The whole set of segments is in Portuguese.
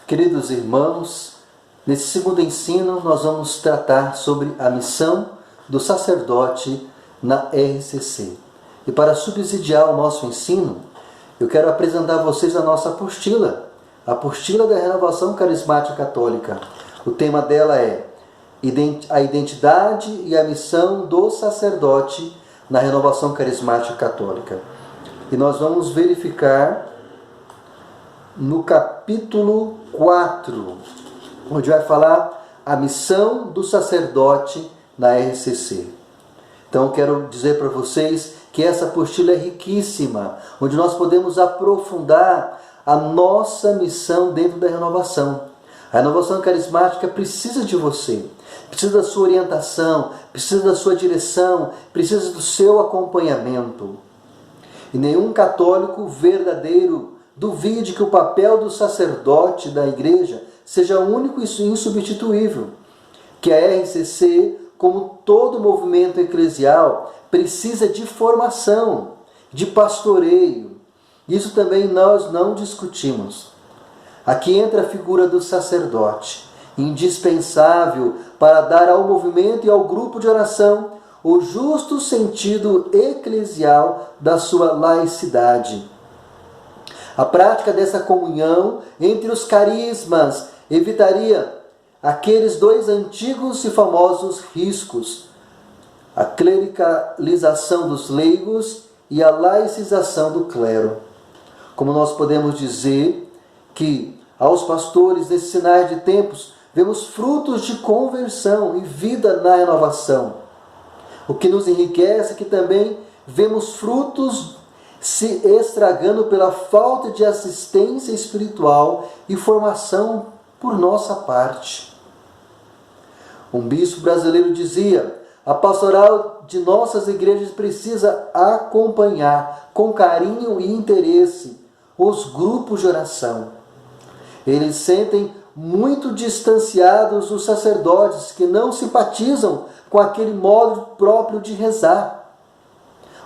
Queridos irmãos, nesse segundo ensino nós vamos tratar sobre a missão do sacerdote na RCC. E para subsidiar o nosso ensino, eu quero apresentar a vocês a nossa apostila, a apostila da Renovação Carismática Católica. O tema dela é a identidade e a missão do sacerdote na Renovação Carismática Católica. E nós vamos verificar no capítulo 4, onde vai falar a missão do sacerdote na RCC. Então, quero dizer para vocês que essa apostila é riquíssima, onde nós podemos aprofundar a nossa missão dentro da renovação. A renovação carismática precisa de você, precisa da sua orientação, precisa da sua direção, precisa do seu acompanhamento. E nenhum católico verdadeiro duvide que o papel do sacerdote da igreja seja único e insubstituível, que a RCC, como todo movimento eclesial, precisa de formação, de pastoreio. Isso também nós não discutimos. Aqui entra a figura do sacerdote, indispensável para dar ao movimento e ao grupo de oração o justo sentido eclesial da sua laicidade. A prática dessa comunhão entre os carismas evitaria aqueles dois antigos e famosos riscos: a clericalização dos leigos e a laicização do clero. Como nós podemos dizer que aos pastores nesses sinais de tempos vemos frutos de conversão e vida na renovação. O que nos enriquece é que também vemos frutos se estragando pela falta de assistência espiritual e formação por nossa parte. Um bispo brasileiro dizia: a pastoral de nossas igrejas precisa acompanhar com carinho e interesse os grupos de oração. Eles sentem muito distanciados os sacerdotes que não simpatizam com aquele modo próprio de rezar.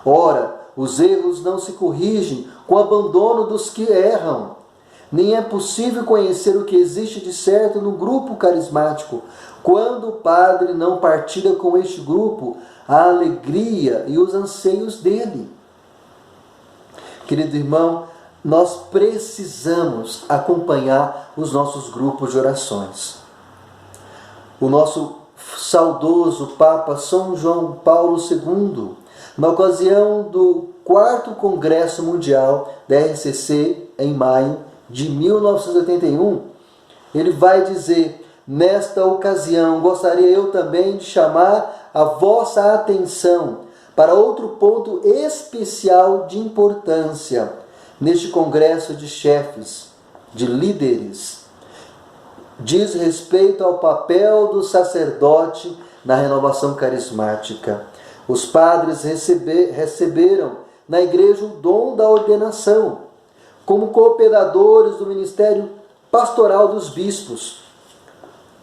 Ora, os erros não se corrigem com o abandono dos que erram. Nem é possível conhecer o que existe de certo no grupo carismático quando o padre não partilha com este grupo a alegria e os anseios dele. Querido irmão, nós precisamos acompanhar os nossos grupos de orações. O nosso saudoso Papa São João Paulo II, na ocasião do 4º Congresso Mundial da RCC, em maio de 1981, ele vai dizer: nesta ocasião, gostaria eu também de chamar a vossa atenção para outro ponto especial de importância neste congresso de chefes, de líderes. Diz respeito ao papel do sacerdote na renovação carismática. Os padres receberam na igreja o dom da ordenação, como cooperadores do ministério pastoral dos bispos,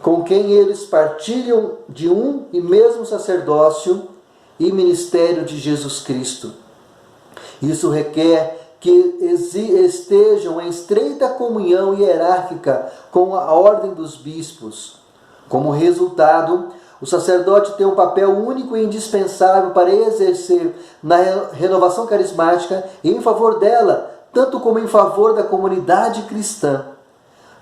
com quem eles partilham de um e mesmo sacerdócio e ministério de Jesus Cristo. Isso requer que estejam em estreita comunhão hierárquica com a ordem dos bispos. Como resultado, o sacerdote tem um papel único e indispensável para exercer na renovação carismática e em favor dela, tanto como em favor da comunidade cristã.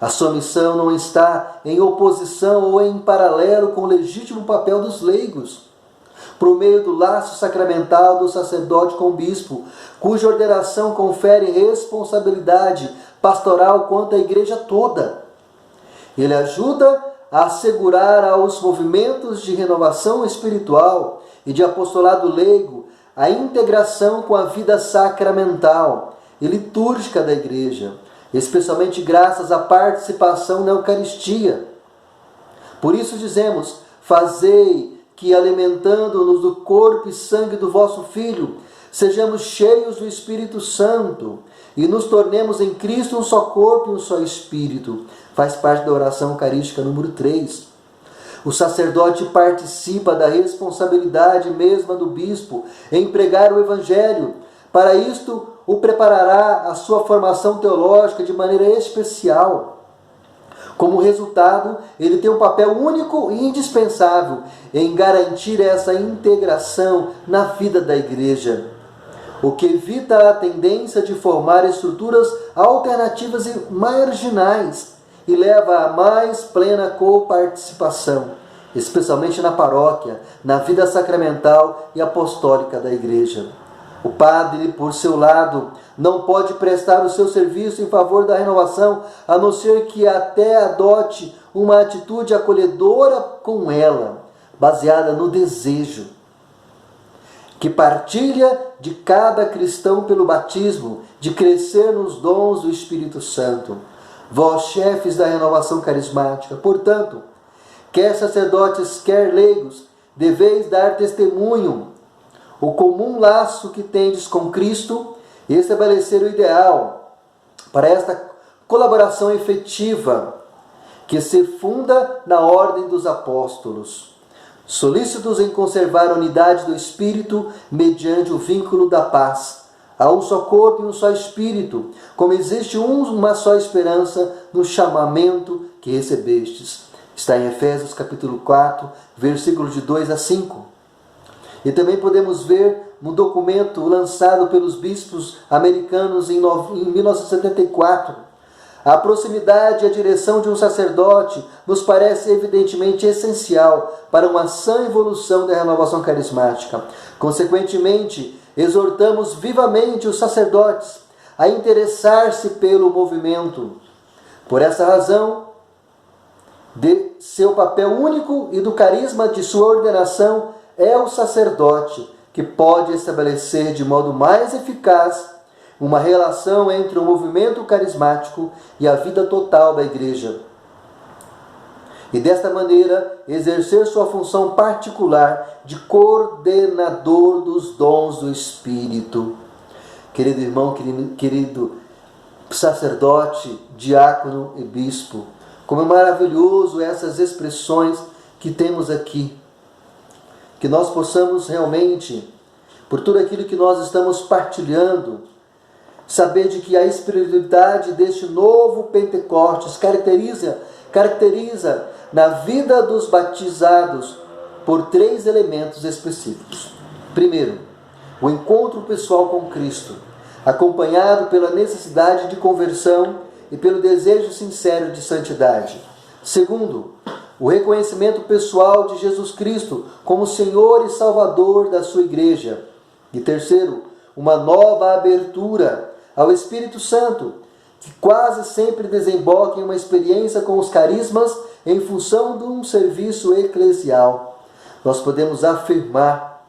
A sua missão não está em oposição ou em paralelo com o legítimo papel dos leigos. Por meio do laço sacramental do sacerdote com o bispo, cuja ordenação confere responsabilidade pastoral quanto à igreja toda. Ele ajuda a assegurar aos movimentos de renovação espiritual e de apostolado leigo a integração com a vida sacramental e litúrgica da igreja, especialmente graças à participação na Eucaristia. Por isso dizemos: fazei que, alimentando-nos do corpo e sangue do vosso Filho, sejamos cheios do Espírito Santo e nos tornemos em Cristo um só corpo e um só Espírito. Faz parte da oração eucarística número 3. O sacerdote participa da responsabilidade mesma do bispo em pregar o Evangelho. Para isto, o preparará a sua formação teológica de maneira especial. Como resultado, ele tem um papel único e indispensável em garantir essa integração na vida da igreja, o que evita a tendência de formar estruturas alternativas e marginais e leva a mais plena coparticipação, especialmente na paróquia, na vida sacramental e apostólica da igreja. O padre, por seu lado, não pode prestar o seu serviço em favor da renovação, a não ser que até adote uma atitude acolhedora com ela, baseada no desejo que partilha de cada cristão pelo batismo, de crescer nos dons do Espírito Santo. Vós, chefes da renovação carismática, portanto, quer sacerdotes, quer leigos, deveis dar testemunho o comum laço que tendes com Cristo e estabelecer o ideal para esta colaboração efetiva que se funda na ordem dos apóstolos, solícitos em conservar a unidade do Espírito mediante o vínculo da paz. Há um só corpo e um só Espírito, como existe uma só esperança no chamamento que recebestes. Está em Efésios capítulo 4, versículos de 2 a 5. E também podemos ver no documento lançado pelos bispos americanos em 1974. A proximidade e a direção de um sacerdote nos parece evidentemente essencial para uma sã evolução da renovação carismática. Consequentemente, exortamos vivamente os sacerdotes a interessar-se pelo movimento. Por essa razão, de seu papel único e do carisma de sua ordenação, é o sacerdote que pode estabelecer de modo mais eficaz uma relação entre o movimento carismático e a vida total da igreja. E desta maneira, exercer sua função particular de coordenador dos dons do Espírito. Querido irmão, querido sacerdote, diácono e bispo, como é maravilhoso essas expressões que temos aqui. Que nós possamos realmente, por tudo aquilo que nós estamos partilhando, saber de que a espiritualidade deste novo Pentecostes caracteriza na vida dos batizados por 3 elementos específicos. Primeiro, o encontro pessoal com Cristo, acompanhado pela necessidade de conversão e pelo desejo sincero de santidade. Segundo, o reconhecimento pessoal de Jesus Cristo como Senhor e Salvador da sua igreja. E terceiro, uma nova abertura ao Espírito Santo, que quase sempre desemboca em uma experiência com os carismas em função de um serviço eclesial. Nós podemos afirmar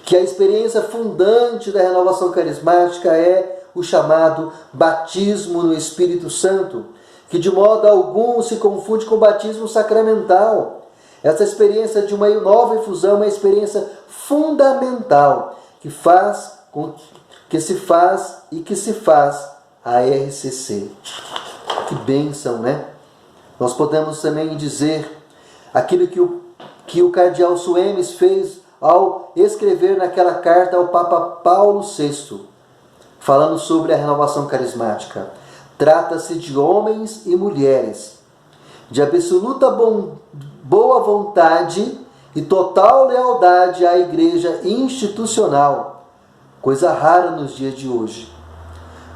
que a experiência fundante da renovação carismática é o chamado batismo no Espírito Santo, que de modo algum se confunde com o batismo sacramental. Essa experiência de uma nova infusão é uma experiência fundamental que se faz a RCC. Que bênção, né? Nós podemos também dizer aquilo que o cardeal Suemes fez ao escrever naquela carta ao Papa Paulo VI, falando sobre a renovação carismática. Trata-se de homens e mulheres de absoluta boa vontade e total lealdade à igreja institucional, coisa rara nos dias de hoje,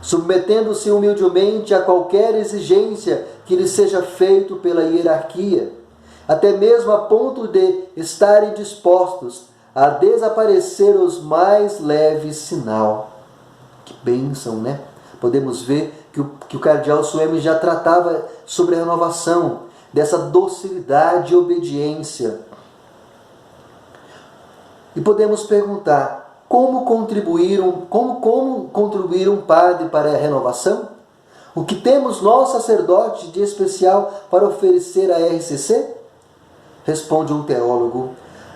submetendo-se humildemente a qualquer exigência que lhe seja feito pela hierarquia, até mesmo a ponto de estarem dispostos a desaparecer os mais leves sinal. Que bênção, né? Podemos ver que o cardeal Suemes já tratava sobre a renovação, dessa docilidade e obediência. E podemos perguntar, como contribuir um padre para a renovação? O que temos nós, sacerdotes, de especial para oferecer à RCC? Responde um teólogo: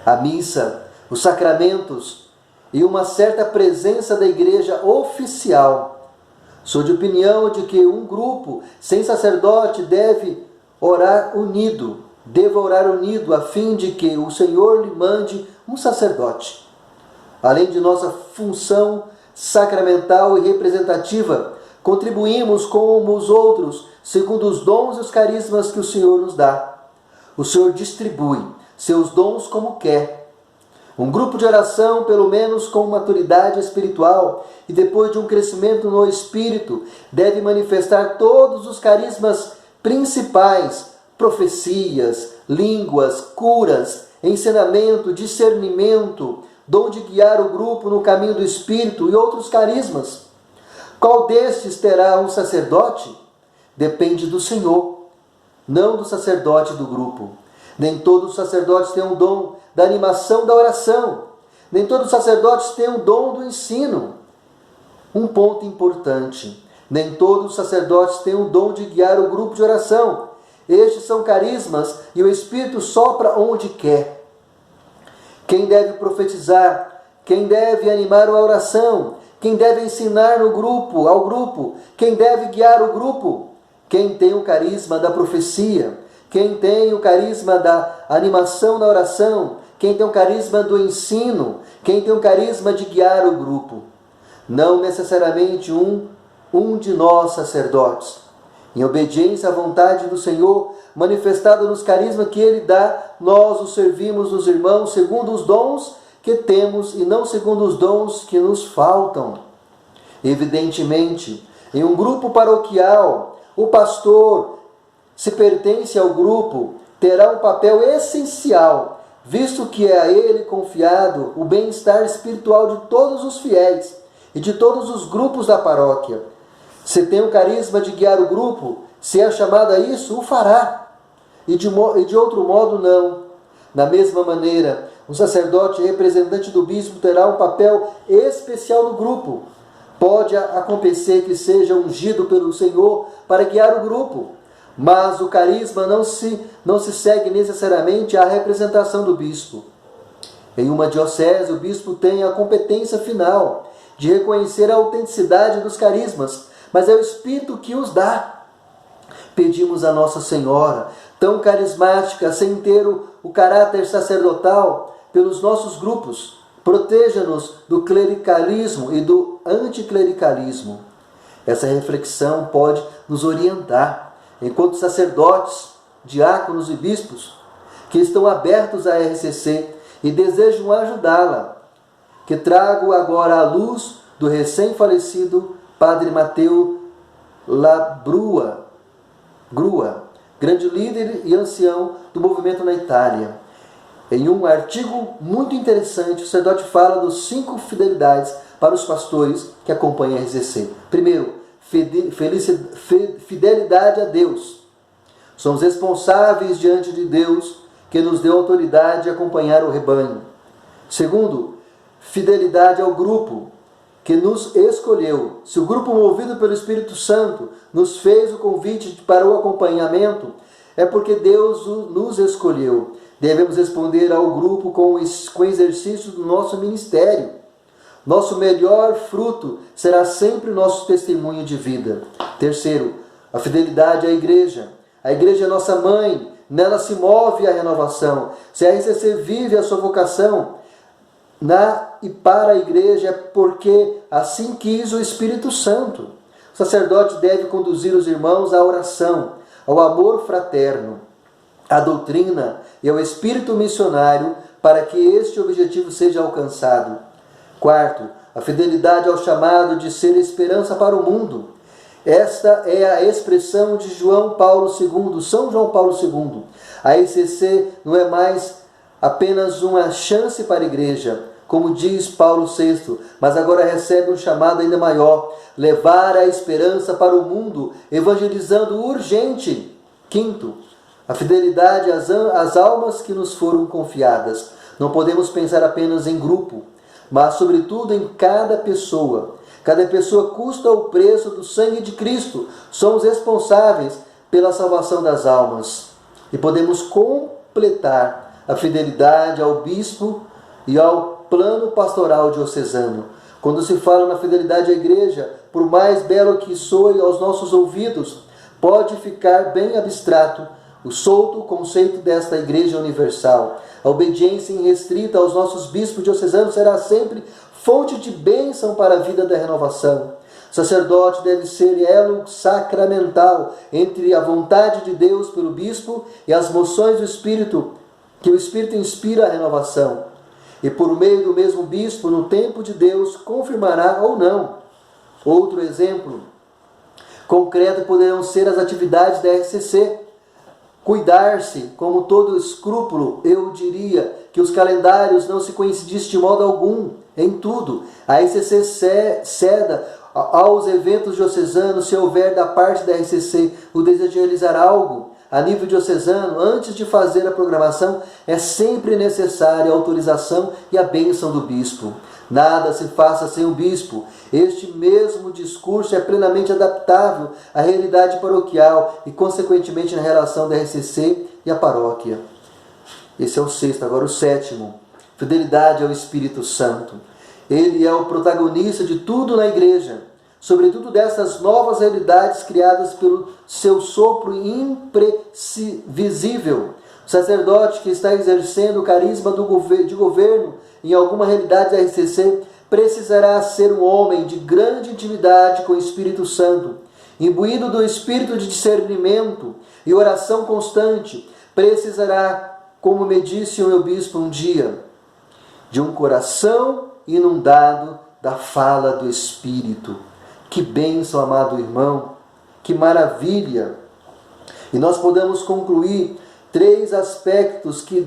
a missa, os sacramentos e uma certa presença da igreja oficial. Sou de opinião de que um grupo sem sacerdote deve orar unido, a fim de que o Senhor lhe mande um sacerdote. Além de nossa função sacramental e representativa, contribuímos com os outros, segundo os dons e os carismas que o Senhor nos dá. O Senhor distribui seus dons como quer. Um grupo de oração, pelo menos com maturidade espiritual e depois de um crescimento no espírito, deve manifestar todos os carismas principais: profecias, línguas, curas, ensinamento, discernimento, dom de guiar o grupo no caminho do espírito e outros carismas. Qual destes terá um sacerdote? Depende do Senhor, não do sacerdote do grupo. Nem todos os sacerdotes têm o dom da animação da oração. Nem todos os sacerdotes têm o dom do ensino. Um ponto importante: nem todos os sacerdotes têm o dom de guiar o grupo de oração. Estes são carismas e o Espírito sopra onde quer. Quem deve profetizar? Quem deve animar a oração? Quem deve ensinar ao grupo? Quem deve guiar o grupo? Quem tem o carisma da profecia? Quem tem o carisma da animação na oração? Quem tem o carisma do ensino? Quem tem o carisma de guiar o grupo? Não necessariamente um de nós sacerdotes. Em obediência à vontade do Senhor, manifestada nos carismas que Ele dá, nós os servimos os irmãos segundo os dons que temos e não segundo os dons que nos faltam. Evidentemente, em um grupo paroquial, o pastor, se pertence ao grupo, terá um papel essencial, visto que é a ele confiado o bem-estar espiritual de todos os fiéis e de todos os grupos da paróquia. Se tem o carisma de guiar o grupo, se é chamado a isso, o fará. E de outro modo, não. Da mesma maneira, o sacerdote representante do bispo terá um papel especial no grupo. Pode acontecer que seja ungido pelo Senhor para guiar o grupo, mas o carisma não se segue necessariamente à representação do bispo. Em uma diocese, o bispo tem a competência final de reconhecer a autenticidade dos carismas, mas é o Espírito que os dá. Pedimos a Nossa Senhora, tão carismática, sem ter o caráter sacerdotal, pelos nossos grupos. Proteja-nos do clericalismo e do anticlericalismo. Essa reflexão pode nos orientar, enquanto sacerdotes, diáconos e bispos, que estão abertos à RCC e desejam ajudá-la, que trago agora à luz do recém-falecido Padre Mateu Labrua, grande líder e ancião do movimento na Itália. Em um artigo muito interessante, o sacerdote fala dos 5 fidelidades para os pastores que acompanham a RCC. Primeiro, fidelidade a Deus. Somos responsáveis diante de Deus, que nos deu autoridade de acompanhar o rebanho. Segundo, fidelidade ao grupo, que nos escolheu. Se o grupo movido pelo Espírito Santo nos fez o convite para o acompanhamento, é porque Deus nos escolheu. Devemos responder ao grupo com o exercício do nosso ministério. Nosso melhor fruto será sempre o nosso testemunho de vida. Terceiro, a fidelidade à igreja. A igreja é nossa mãe, nela se move a renovação. Se a RCC vive a sua vocação na e para a igreja, é porque assim quis o Espírito Santo. O sacerdote deve conduzir os irmãos à oração, ao amor fraterno, à doutrina e ao espírito missionário, para que este objetivo seja alcançado. Quarto, a fidelidade ao chamado de ser esperança para o mundo. Esta é a expressão de São João Paulo II. A RCC não é mais apenas uma chance para a igreja, como diz Paulo VI, mas agora recebe um chamado ainda maior: levar a esperança para o mundo, evangelizando urgente. Quinto, a fidelidade às almas que nos foram confiadas. Não podemos pensar apenas em grupo, mas sobretudo em cada pessoa. Cada pessoa custa o preço do sangue de Cristo. Somos responsáveis pela salvação das almas. E podemos completar a fidelidade ao bispo e ao plano pastoral diocesano. Quando se fala na fidelidade à igreja, por mais belo que soe aos nossos ouvidos, pode ficar bem abstrato o solto conceito desta Igreja Universal. A obediência irrestrita aos nossos bispos diocesanos será sempre fonte de bênção para a vida da renovação. O sacerdote deve ser elo sacramental entre a vontade de Deus pelo bispo e as moções do Espírito, que o Espírito inspira a renovação. E por meio do mesmo bispo, no tempo de Deus, confirmará ou não. Outro exemplo concreto poderão ser as atividades da RCC. Cuidar-se, como todo escrúpulo, eu diria que os calendários não se coincidissem de modo algum, em tudo. A RCC ceda aos eventos diocesanos se houver da parte da RCC o desejo de realizar algo a nível diocesano. Antes de fazer a programação, é sempre necessária a autorização e a bênção do bispo. Nada se faça sem o bispo. Este mesmo discurso é plenamente adaptável à realidade paroquial e, consequentemente, na relação da RCC e a paróquia. Esse é o sexto. Agora o sétimo. Fidelidade ao Espírito Santo. Ele é o protagonista de tudo na igreja, sobretudo dessas novas realidades criadas pelo seu sopro imprevisível. O sacerdote que está exercendo o carisma de governo em alguma realidade da RCC precisará ser um homem de grande intimidade com o Espírito Santo, imbuído do espírito de discernimento e oração constante. Precisará, como me disse o meu bispo um dia, de um coração inundado da fala do Espírito. Que bênção, amado irmão, que maravilha! E nós podemos concluir 3 aspectos que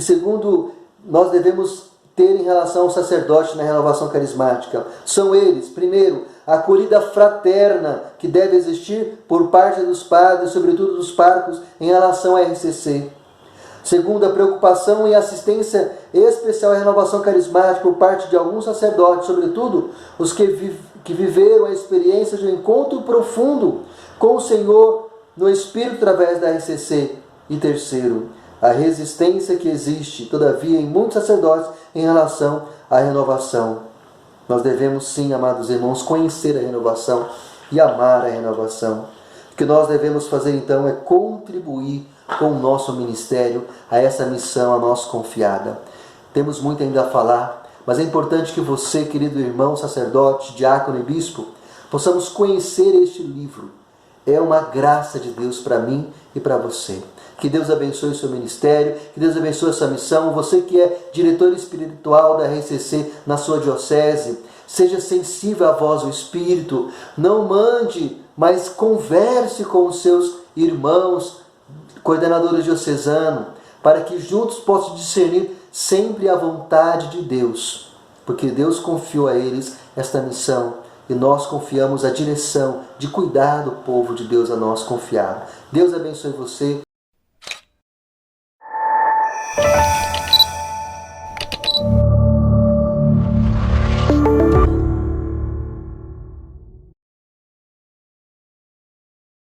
segundo nós devemos ter em relação ao sacerdote na renovação carismática. São eles: primeiro, a acolhida fraterna que deve existir por parte dos padres, sobretudo dos párocos, em relação à RCC. Segundo, a preocupação e assistência especial à renovação carismática por parte de alguns sacerdotes, sobretudo os que viveram a experiência de um encontro profundo com o Senhor no Espírito através da RCC. E terceiro, a resistência que existe, todavia, em muitos sacerdotes em relação à renovação. Nós devemos sim, amados irmãos, conhecer a renovação e amar a renovação. O que nós devemos fazer então é contribuir com o nosso ministério a essa missão a nós confiada. Temos muito ainda a falar, mas é importante que você, querido irmão, sacerdote, diácono e bispo, possamos conhecer este livro. É uma graça de Deus para mim e para você. Que Deus abençoe o seu ministério, que Deus abençoe a sua missão. Você que é diretor espiritual da RCC na sua diocese, seja sensível à voz do Espírito. Não mande, mas converse com os seus irmãos, coordenadores diocesanos, para que juntos possam discernir sempre a vontade de Deus. Porque Deus confiou a eles esta missão e nós confiamos a direção de cuidar do povo de Deus a nós confiado. Deus abençoe você.